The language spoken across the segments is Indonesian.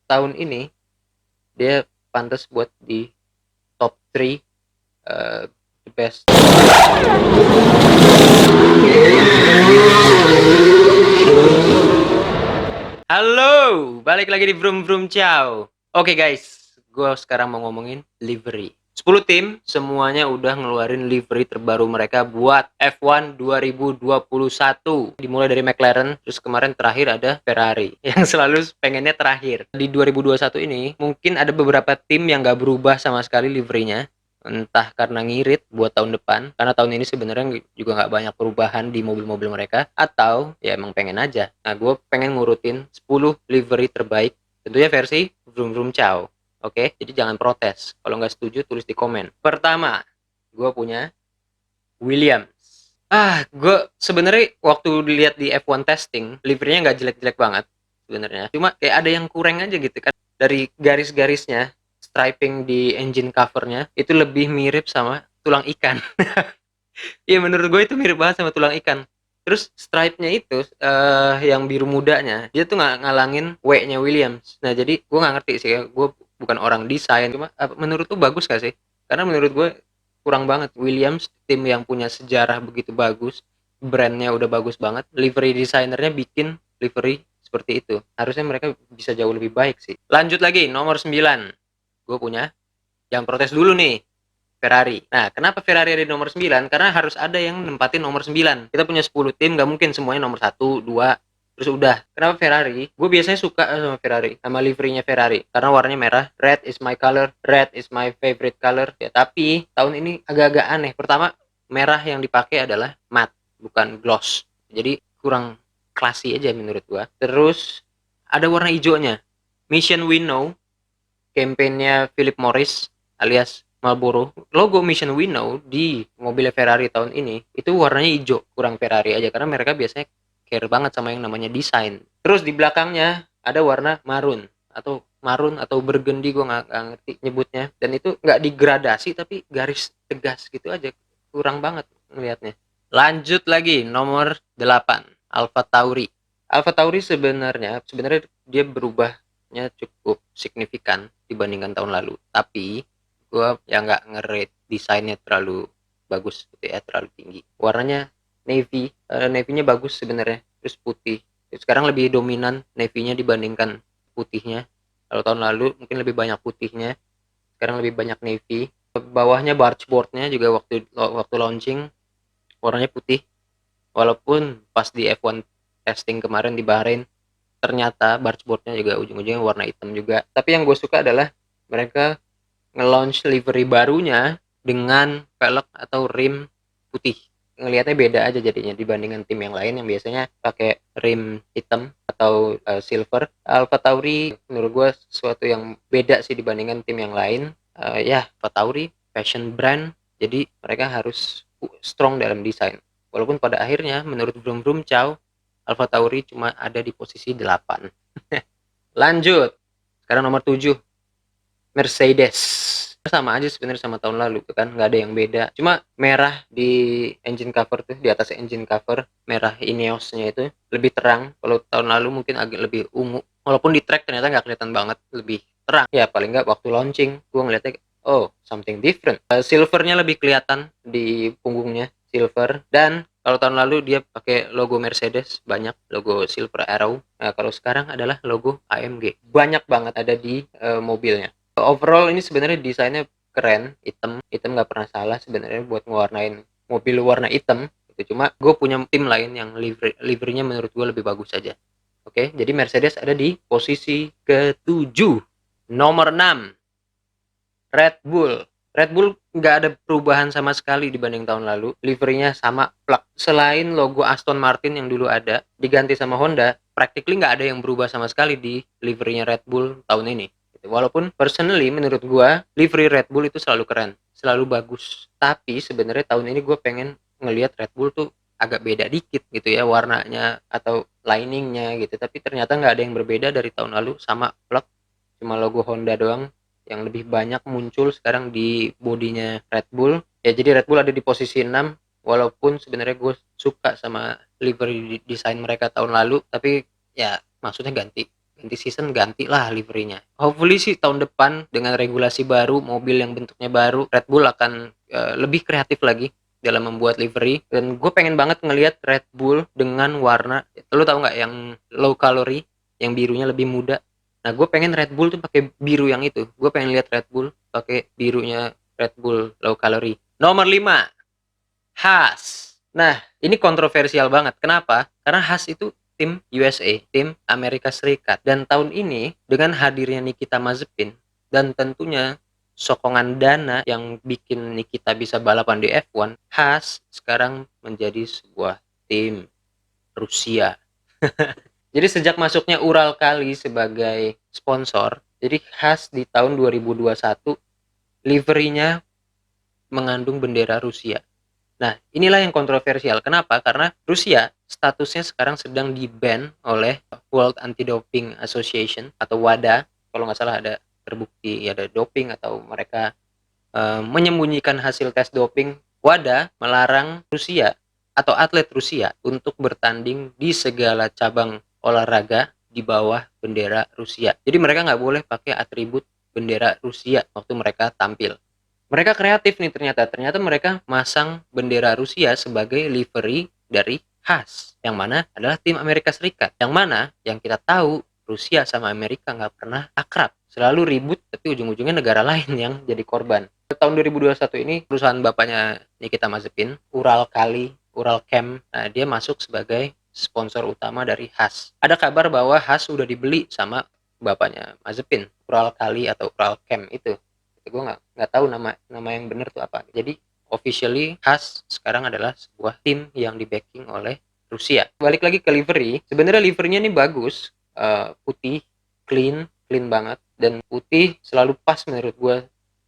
tahun ini dia pantas buat di top 3 the best. Halo, balik lagi di Vroom Vroom Ciao. Oke guys, gue sekarang mau ngomongin livery. 10 tim semuanya udah ngeluarin livery terbaru mereka buat F1 2021. Dimulai dari McLaren, terus kemarin terakhir ada Ferrari yang selalu pengennya terakhir. Di 2021 ini mungkin ada beberapa tim yang gak berubah sama sekali liverynya, entah karena ngirit buat tahun depan, karena tahun ini sebenarnya juga nggak banyak perubahan di mobil-mobil mereka, atau ya emang pengen aja. Nah, gue pengen ngurutin 10 livery terbaik, tentunya versi Vroom Vroom Ciao. Oke, jadi jangan protes. Kalau nggak setuju, tulis di komen. Pertama, gue punya Williams. Gue sebenarnya waktu dilihat di F1 testing, liverynya nggak jelek-jelek banget sebenarnya. Cuma kayak ada yang kurang aja gitu kan. Dari garis-garisnya, striping di engine covernya itu lebih mirip sama tulang ikan. Iya, menurut gue itu mirip banget sama tulang ikan. Terus stripe-nya itu yang biru mudanya, dia tuh nggak ngalangin W-nya Williams. Nah, jadi gue nggak ngerti sih ya. Gue bukan orang desain, cuma menurut tuh bagus gak sih? Karena menurut gue kurang banget. Williams, tim yang punya sejarah begitu bagus, brandnya udah bagus banget, livery desainernya bikin livery seperti itu. Harusnya mereka bisa jauh lebih baik sih. Lanjut lagi, nomor 9. Gue punya, jangan protes dulu nih, Ferrari. Nah, kenapa Ferrari ada di nomor 9? Karena harus ada yang nempatin nomor 9. Kita punya 10 tim, nggak mungkin semuanya nomor 1, 2, terus udah. Kenapa Ferrari? Gue biasanya suka sama Ferrari, sama liverynya Ferrari. Karena warnanya merah, red is my color, red is my favorite color. Ya, tapi tahun ini agak-agak aneh. Pertama, merah yang dipakai adalah matte, bukan gloss. Jadi kurang classy aja menurut gue. Terus ada warna hijaunya. Mission We Know, campaign-nya Philip Morris alias Marlboro. Logo Mission We Know di mobil Ferrari tahun ini itu warnanya hijau, kurang Ferrari aja karena mereka biasanya care banget sama yang namanya desain. Terus di belakangnya ada warna marun atau burgundy, gue nggak ngerti nyebutnya, dan itu nggak digradasi tapi garis tegas gitu aja, kurang banget ngelihatnya. Lanjut lagi, nomor 8, Alfa Tauri. Alfa Tauri sebenarnya dia berubahnya cukup signifikan dibandingkan tahun lalu, tapi gue ya nggak nge-rate desainnya terlalu bagus gitu ya, terlalu tinggi. Warnanya navy-nya bagus sebenarnya, terus putih. Sekarang lebih dominan navy-nya dibandingkan putihnya. Kalau tahun lalu mungkin lebih banyak putihnya, sekarang lebih banyak navy. Bawahnya bargeboardnya juga waktu launching warnanya putih, walaupun pas di F1 testing kemarin di Bahrain ternyata bargeboardnya juga ujung-ujungnya warna hitam juga. Tapi yang gue suka adalah mereka nge-launch livery barunya dengan velg atau rim putih. Ngelihatnya beda aja jadinya dibandingkan tim yang lain yang biasanya pakai rim hitam atau silver. Alfa Tauri menurut gue sesuatu yang beda sih dibandingkan tim yang lain. Ya, Alfa Tauri fashion brand, jadi mereka harus strong dalam desain. Walaupun pada akhirnya menurut Vroom Vroom Ciao, Alfa Tauri cuma ada di posisi 8. Lanjut. Sekarang nomor 7, Mercedes. Sama aja sebenarnya sama tahun lalu kan, nggak ada yang beda. Cuma merah di engine cover tuh, di atas engine cover merah Ineos-nya itu lebih terang. Kalau tahun lalu mungkin agak lebih ungu. Walaupun di track ternyata nggak kelihatan banget, lebih terang. Ya paling nggak waktu launching gue ngeliatnya, oh something different. Silvernya lebih kelihatan di punggungnya, silver. Dan kalau tahun lalu dia pakai logo Mercedes, banyak logo Silver Arrow. Nah, kalau sekarang adalah logo AMG. Banyak banget ada di mobilnya. Overall ini sebenarnya desainnya keren, hitam nggak pernah salah sebenarnya buat ngewarnain mobil warna hitam. Itu cuma gue punya tim lain yang liverynya menurut gue lebih bagus saja. Oke, jadi Mercedes ada di posisi ke-7. Nomor 6, Red Bull. Red Bull nggak ada perubahan sama sekali dibanding tahun lalu. Liverynya sama plak. Selain logo Aston Martin yang dulu ada, diganti sama Honda, practically nggak ada yang berubah sama sekali di liverynya Red Bull tahun ini. Walaupun personally menurut gua livery Red Bull itu selalu keren, selalu bagus. Tapi sebenarnya tahun ini gue pengen ngelihat Red Bull tuh agak beda dikit gitu ya, warnanya atau liningnya gitu. Tapi ternyata nggak ada yang berbeda dari tahun lalu, sama plak. Cuma logo Honda doang yang lebih banyak muncul sekarang di bodinya Red Bull. Ya jadi Red Bull ada di posisi 6, walaupun sebenarnya gue suka sama livery desain mereka tahun lalu, tapi ya maksudnya ganti ganti season gantilah liverynya. Hopefully sih tahun depan dengan regulasi baru, mobil yang bentuknya baru, Red Bull akan lebih kreatif lagi dalam membuat livery. Dan gue pengen banget ngelihat Red Bull dengan warna, lu tahu nggak, yang low calorie, yang birunya lebih muda. Nah, gue pengen Red Bull tuh pakai biru yang itu. Gue pengen lihat Red Bull pakai birunya Red Bull low calorie. Nomor 5, Haas. Nah, ini kontroversial banget. Kenapa? Karena Haas itu tim USA, tim Amerika Serikat. Dan tahun ini dengan hadirnya Nikita Mazepin dan tentunya sokongan dana yang bikin Nikita bisa balapan di F1, Haas sekarang menjadi sebuah tim Rusia. Jadi sejak masuknya Uralkali sebagai sponsor, jadi Haas di tahun 2021 liverynya mengandung bendera Rusia. Nah, inilah yang kontroversial. Kenapa? Karena Rusia statusnya sekarang sedang di-ban oleh World Anti-Doping Association atau WADA. Kalau nggak salah ada terbukti ada doping atau mereka menyembunyikan hasil tes doping. WADA melarang Rusia atau atlet Rusia untuk bertanding di segala cabang olahraga di bawah bendera Rusia. Jadi mereka nggak boleh pakai atribut bendera Rusia waktu mereka tampil. Mereka kreatif nih ternyata mereka masang bendera Rusia sebagai livery dari Haas, yang mana adalah tim Amerika Serikat. Yang mana yang kita tahu Rusia sama Amerika nggak pernah akrab, selalu ribut, tapi ujung-ujungnya negara lain yang jadi korban. Tahun 2021 ini perusahaan bapaknya Nikita Mazepin, Uralchem, nah, dia masuk sebagai sponsor utama dari Haas. Ada kabar bahwa Haas sudah dibeli sama bapaknya Mazepin, Uralkali atau Uralchem itu. Gue nggak tahu nama yang benar tuh apa. Jadi officially Haas sekarang adalah sebuah tim yang di backing oleh Rusia. Balik lagi ke livery, sebenarnya liverynya ini bagus, putih, clean banget, dan putih selalu pas menurut gue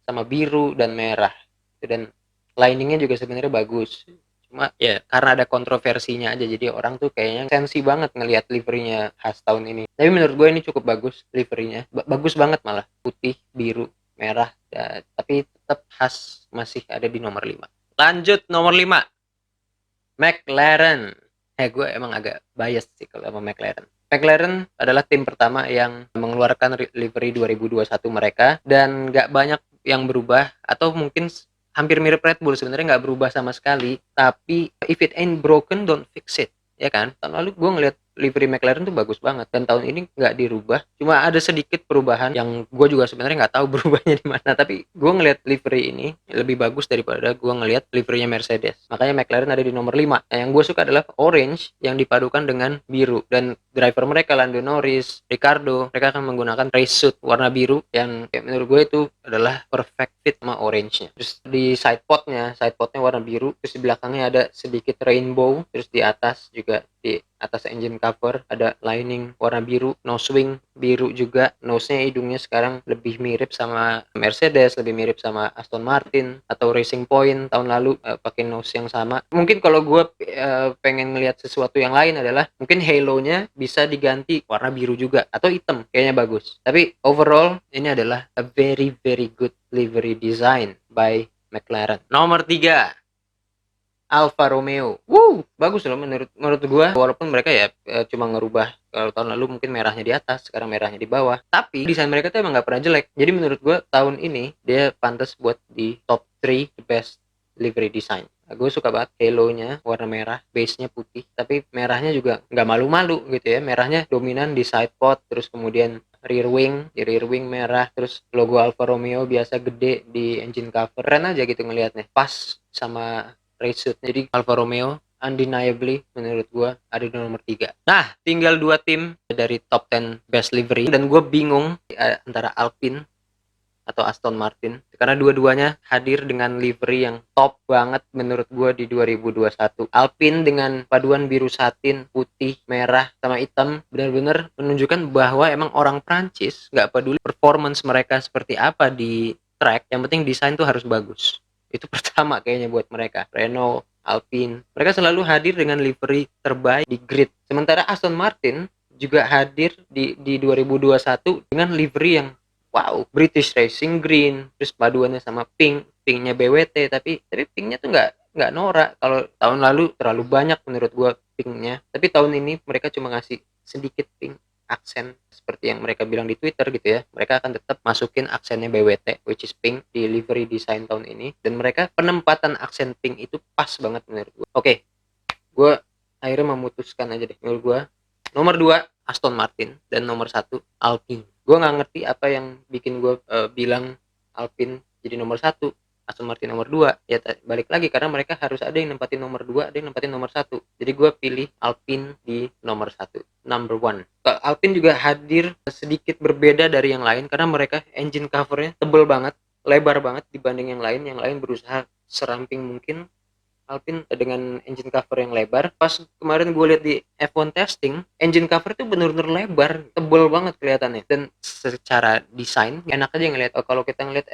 sama biru dan merah. Dan liningnya juga sebenarnya bagus. Cuma ya karena ada kontroversinya aja, jadi orang tuh kayaknya sensi banget ngelihat liverynya Haas tahun ini. Tapi menurut gue ini cukup bagus liverynya, bagus banget malah, putih, biru, merah, ya, tapi tetap Haas masih ada di nomor 5. Lanjut nomor 5, McLaren. Gue emang agak bias sih kalau sama McLaren. McLaren adalah tim pertama yang mengeluarkan livery 2021 mereka, dan nggak banyak yang berubah, atau mungkin hampir mirip Red Bull, sebenarnya nggak berubah sama sekali. Tapi if it ain't broken, don't fix it, ya kan? Tahun lalu gue ngeliat livery McLaren tuh bagus banget, dan tahun ini nggak dirubah, cuma ada sedikit perubahan yang gue juga sebenarnya nggak tahu berubahnya di mana. Tapi gue ngeliat livery ini lebih bagus daripada gue ngeliat liverynya Mercedes, makanya McLaren ada di nomor 5. Nah, yang gue suka adalah orange yang dipadukan dengan biru, dan driver mereka Lando Norris, Ricardo, mereka akan menggunakan race suit warna biru yang menurut gue itu adalah perfect fit sama orange-nya. Terus di sidepodnya warna biru, terus di belakangnya ada sedikit rainbow, terus di atas juga, di atas engine cover ada lining warna biru, nose wing biru juga, nose-nya, hidungnya sekarang lebih mirip sama Mercedes, lebih mirip sama Aston Martin atau Racing Point tahun lalu, pakai nose yang sama. Mungkin kalau gue pengen ngelihat sesuatu yang lain adalah mungkin halo-nya bisa diganti warna biru juga atau hitam, kayaknya bagus. Tapi overall ini adalah a very very good livery design by McLaren. Nomor 3, Alfa Romeo. Bagus loh menurut gua. Walaupun mereka ya cuma ngerubah, kalau tahun lalu mungkin merahnya di atas, sekarang merahnya di bawah. Tapi desain mereka tuh emang nggak pernah jelek. Jadi menurut gua tahun ini dia pantas buat di top 3 the best livery design. Gue suka banget halo-nya warna merah, base-nya putih, tapi merahnya juga nggak malu-malu gitu ya. Merahnya dominan di side pod, terus kemudian di rear wing merah, terus logo Alfa Romeo biasa gede di engine cover. Keren aja gitu ngelihatnya, pas sama race suit. Jadi Alfa Romeo undeniably menurut gue ada di nomor 3. Nah, tinggal 2 tim dari top 10 best livery, dan gue bingung antara Alpine atau Aston Martin, karena dua-duanya hadir dengan livery yang top banget menurut gue di 2021. Alpine dengan paduan biru satin, putih, merah, sama hitam benar-benar menunjukkan bahwa emang orang Prancis nggak peduli performance mereka seperti apa di track, yang penting desain tuh harus bagus. Itu pertama kayaknya buat mereka. Renault, Alpine, mereka selalu hadir dengan livery terbaik di grid. Sementara Aston Martin juga hadir di 2021 dengan livery yang wow, British Racing Green, terus paduannya sama pinknya BWT, tapi pinknya tuh nggak norak. Kalau tahun lalu terlalu banyak menurut gua pinknya, tapi tahun ini mereka cuma ngasih sedikit pink aksen seperti yang mereka bilang di Twitter gitu ya. Mereka akan tetap masukin aksennya BWT, which is pink, di livery design tahun ini. Dan mereka penempatan aksen pink itu pas banget menurut gue. Oke, gue akhirnya memutuskan aja deh. Menurut gue nomor 2 Aston Martin dan nomor 1 Alpine. Gue nggak ngerti apa yang bikin gue bilang Alpine jadi nomor 1, Aston Martin nomor 2. Ya balik lagi karena mereka harus ada yang nempatin nomor 2, ada yang nempatin nomor 1. Jadi gue pilih Alpine di nomor 1, number 1. Alpine juga hadir sedikit berbeda dari yang lain karena mereka engine covernya tebel banget, lebar banget dibanding yang lain. Yang lain berusaha seramping mungkin, Alpine dengan engine cover yang lebar. Pas kemarin gue lihat di F1 testing, engine cover itu bener-bener lebar, tebel banget kelihatannya. Dan secara desain enak aja ngeliat. Kalau kita ngeliat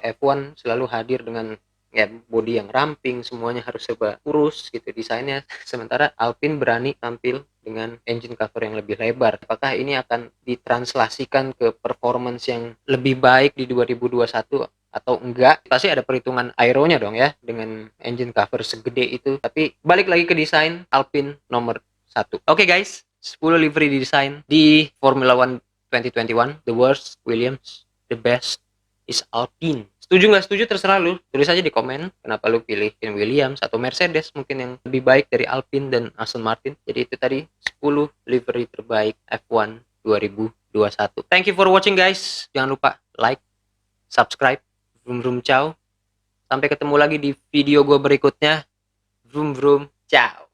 F1 selalu hadir dengan ya body yang ramping, semuanya harus serba kurus gitu desainnya. Sementara Alpine berani tampil dengan engine cover yang lebih lebar. Apakah ini akan ditranslasikan ke performance yang lebih baik di 2021 atau enggak? Pasti ada perhitungan aeronya dong ya dengan engine cover segede itu. Tapi balik lagi ke desain, Alpine nomor 1. Oke guys, 10 livery design di Formula One 2021. The worst Williams, the best is Alpine. Setuju nggak setuju terserah lu, tulis aja di komen kenapa lu pilih Williams atau Mercedes mungkin yang lebih baik dari Alpine dan Aston Martin. Jadi itu tadi 10 livery terbaik F1 2021. Thank you for watching guys. Jangan lupa like, subscribe. Vroom vroom ciao. Sampai ketemu lagi di video gue berikutnya. Vroom vroom ciao.